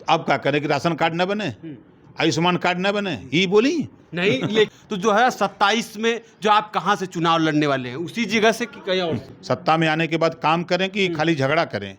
अब क्या करें कि राशन कार्ड न बने, आयुष्मान कार्ड न बने, ये बोली नहीं तो जो है 27 में जो आप कहाँ से चुनाव लड़ने वाले हैं, उसी जगह से कि कहीं और से? सत्ता में आने के बाद काम करें कि खाली झगड़ा करें।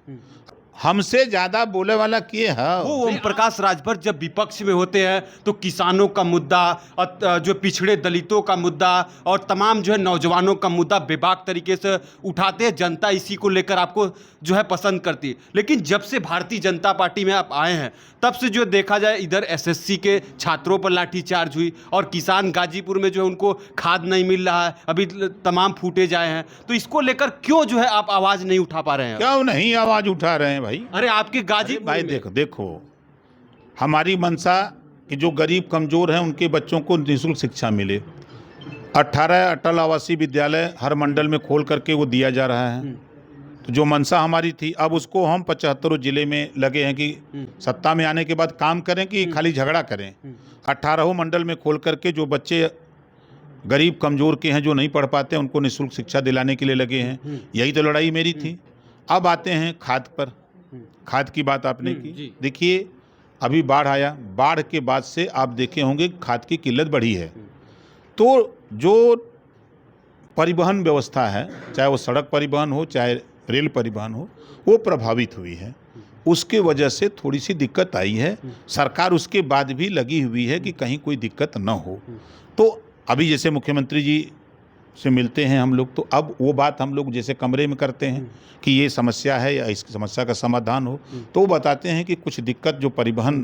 हमसे ज्यादा बोले वाला किए है वो ओम प्रकाश राजभर जब विपक्ष में होते हैं तो किसानों का मुद्दा और जो पिछड़े दलितों का मुद्दा और तमाम जो है नौजवानों का मुद्दा बेबाक तरीके से उठाते हैं। जनता इसी को लेकर आपको जो है पसंद करती है। लेकिन जब से भारतीय जनता पार्टी में आप आए हैं तब से जो देखा जाए इधर एसएससी के छात्रों पर लाठीचार्ज हुई और किसान गाजीपुर में जो है उनको खाद नहीं मिल रहा है, अभी तमाम फूटेज आए हैं। तो इसको लेकर क्यों जो है आप आवाज नहीं उठा पा रहे हैं? क्यों नहीं आवाज उठा रहे हैं भाई? अरे आपके गाजीपुर भाई में देखो हमारी मंशा कि जो गरीब कमजोर हैं उनके बच्चों को निःशुल्क शिक्षा मिले। 18 अटल आवासीय विद्यालय हर मंडल में खोल करके वो दिया जा रहा है। तो जो मंशा हमारी थी अब उसको हम 75 जिले में लगे हैं कि सत्ता में आने के बाद काम करें कि खाली झगड़ा करें। 18 मंडल में खोल करके जो बच्चे गरीब कमजोर के हैं जो नहीं पढ़ पाते उनको निःशुल्क शिक्षा दिलाने के लिए लगे हैं। यही तो लड़ाई मेरी थी। अब आते हैं खाद पर। खाद की बात आपने की। देखिए अभी बाढ़ आया, बाढ़ के बाद से आप देखे होंगे खाद की किल्लत बढ़ी है। तो जो परिवहन व्यवस्था है, चाहे वो सड़क परिवहन हो चाहे रेल परिवहन हो, वो प्रभावित हुई है। उसके वजह से थोड़ी सी दिक्कत आई है। सरकार उसके बाद भी लगी हुई है कि कहीं कोई दिक्कत न हो। तो अभी जैसे मुख्यमंत्री जी से मिलते हैं हम लोग, तो अब वो बात हम लोग जैसे कमरे में करते हैं कि ये समस्या है या इस समस्या का समाधान हो, तो वो बताते हैं कि कुछ दिक्कत जो परिवहन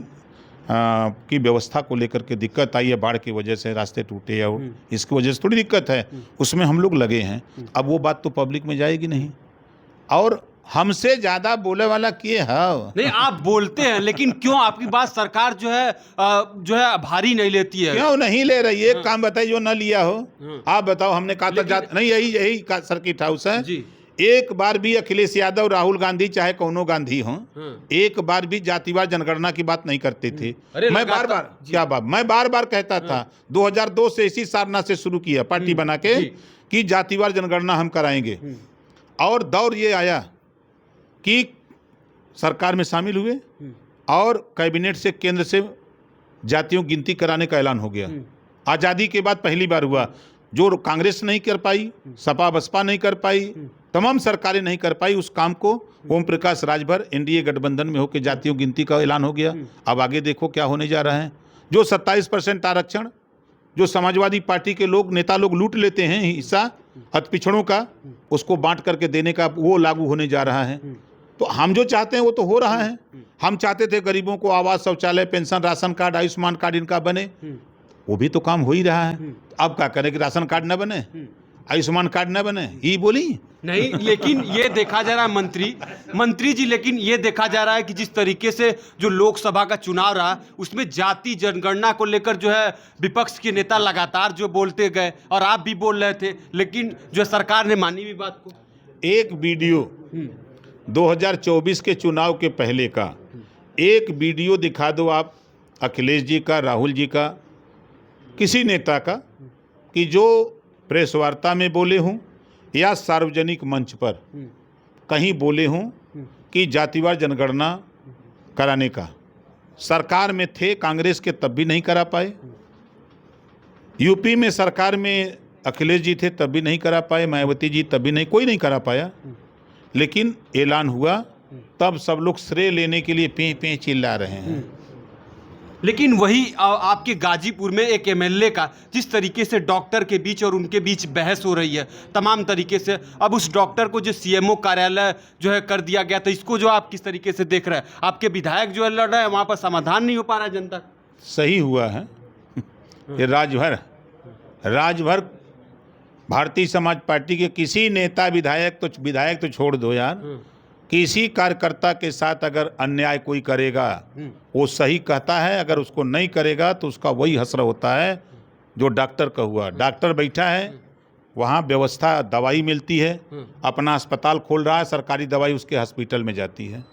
की व्यवस्था को लेकर के दिक्कत आई है, बाढ़ की वजह से रास्ते टूटे या इसकी वजह से थोड़ी दिक्कत है, उसमें हम लोग लगे हैं। अब वो बात तो पब्लिक में जाएगी नहीं। और हमसे ज्यादा बोले वाला किए है नहीं, आप बोलते हैं लेकिन क्यों आपकी बात सरकार जो है भारी नहीं लेती है? क्यों नहीं ले रही? एक काम बताइए जो न लिया हो। आप बताओ। हमने कहा था नहीं, यही सर्किट हाउस है जी। एक बार भी अखिलेश यादव, राहुल गांधी चाहे कौनो गांधी हो, एक बार भी जातिवार जनगणना की बात नहीं करते थे। मैं बार बार कहता था 2002 से इसी सारना से शुरू किया पार्टी बना के कि जातिवार जनगणना हम कराएंगे। और दौर ये आया कि सरकार में शामिल हुए और कैबिनेट से केंद्र से जातियों गिनती कराने का ऐलान हो गया। आज़ादी के बाद पहली बार हुआ। जो कांग्रेस नहीं कर पाई, सपा बसपा नहीं कर पाई, तमाम सरकारें नहीं कर पाई उस काम को, ओम प्रकाश राजभर एनडीए गठबंधन में होकर जातियों गिनती का ऐलान हो गया। अब आगे देखो क्या होने जा रहा है। जो 27% आरक्षण जो समाजवादी पार्टी के लोग नेता लोग लूट लेते हैं हिस्सा अति पिछड़ों का, उसको बांट करके देने का वो लागू होने जा रहा है। तो हम जो चाहते हैं वो तो हो रहा है। हम चाहते थे गरीबों को आवास, शौचालय, pension, ration card, Ayushman card इनका बने, वो भी तो काम हो ही रहा है। अब क्या करें कि राशन कार्ड न बने, आयुष्मान कार्ड न बने, ये बोली नहीं। लेकिन ये देखा जा रहा है मंत्री जी, लेकिन ये देखा जा रहा है कि जिस तरीके से जो लोकसभा का चुनाव रहा उसमें जाति जनगणना को लेकर जो है विपक्ष के नेता लगातार जो बोलते गए और आप भी बोल रहे थे, लेकिन जो सरकार ने मानी भी बात को। एक वीडियो 2024 के चुनाव के पहले का एक वीडियो दिखा दो आप, अखिलेश जी का, राहुल जी का, किसी नेता का, कि जो प्रेस वार्ता में बोले हों या सार्वजनिक मंच पर कहीं बोले हों कि जातिवार जनगणना कराने का। सरकार में थे कांग्रेस के तब भी नहीं करा पाए, यूपी में सरकार में अखिलेश जी थे तब भी नहीं करा पाए, मायावती जी तब भी नहीं, कोई नहीं करा पाया। लेकिन ऐलान हुआ तब सब लोग श्रेय लेने के लिए पे पे चिल्ला रहे हैं। लेकिन वही आपके गाजीपुर में एक एमएलए का जिस तरीके से डॉक्टर के बीच और उनके बीच बहस हो रही है तमाम तरीके से, अब उस डॉक्टर को जो सीएमओ कार्यालय जो है कर दिया गया, तो इसको जो आप किस तरीके से देख रहे हैं? आपके विधायक जो है लड़ रहे हैं, वहाँ पर समाधान नहीं हो पा रहा है जनता। सही हुआ है ये राजभर भारतीय समाज पार्टी के किसी नेता विधायक तो छोड़ दो यार, किसी कार्यकर्ता के साथ अगर अन्याय कोई करेगा वो सही कहता है, अगर उसको नहीं करेगा तो उसका वही हसर होता है जो डॉक्टर का हुआ। डॉक्टर बैठा है वहाँ, व्यवस्था दवाई मिलती है, अपना अस्पताल खोल रहा है, सरकारी दवाई उसके हॉस्पिटल में जाती है।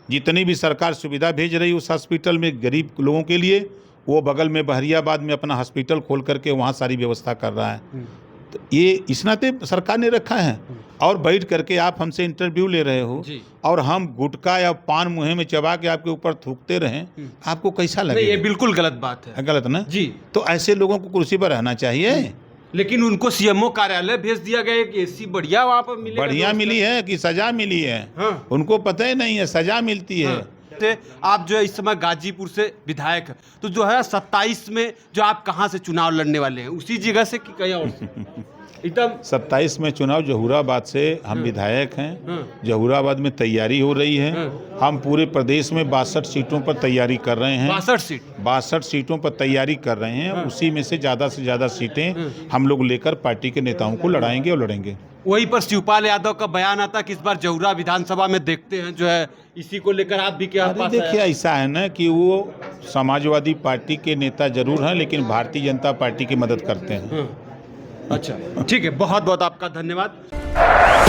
जितनी भी सरकार सुविधा भेज रही उस हॉस्पिटल में गरीब लोगों के लिए, वो बगल में बहरियाबाद में अपना हॉस्पिटल खोल करके वहाँ सारी व्यवस्था कर रहा है। तो ये इस नाते सरकार ने रखा है। और बैठ करके आप हमसे इंटरव्यू ले रहे हो जी। और हम गुटखा या पान मुँह में चबा के आपके ऊपर थूकते रहें, आपको कैसा नहीं, ये लगेगा? बिल्कुल गलत बात है गलत ना? जी। तो ऐसे लोगों को कुर्सी पर रहना चाहिए। लेकिन उनको सीएमओ कार्यालय भेज दिया गया, एक एसी बढ़िया वहाँ पर मिलेगा, बढ़िया मिली है कि सजा मिली है? हाँ। उनको पता ही नहीं है, सजा मिलती है। से आप जो है इस समय गाजीपुर से विधायक हैं, तो जो है 27 में जो आप कहाँ से चुनाव लड़ने वाले हैं, उसी जगह से कि कहीं और से? एकदम 27 में चुनाव जहूराबाद से हम विधायक हैं। जहूराबाद में तैयारी हो रही है। हम पूरे प्रदेश में 62 सीटों पर तैयारी कर रहे हैं। 62 सीट 62 सीटों पर तैयारी कर रहे हैं। उसी में से ज़्यादा सीटें हम लोग लेकर पार्टी के नेताओं को लड़ाएंगे और लड़ेंगे। वहीं पर शिवपाल यादव का बयान आता कि इस बार जहुरा विधानसभा में देखते हैं जो है, इसी को लेकर आप भी क्या अरे पास देखिए, है? ऐसा है ना कि वो समाजवादी पार्टी के नेता जरूर हैं, लेकिन भारतीय जनता पार्टी की मदद करते हैं। अच्छा, ठीक है, बहुत बहुत आपका धन्यवाद।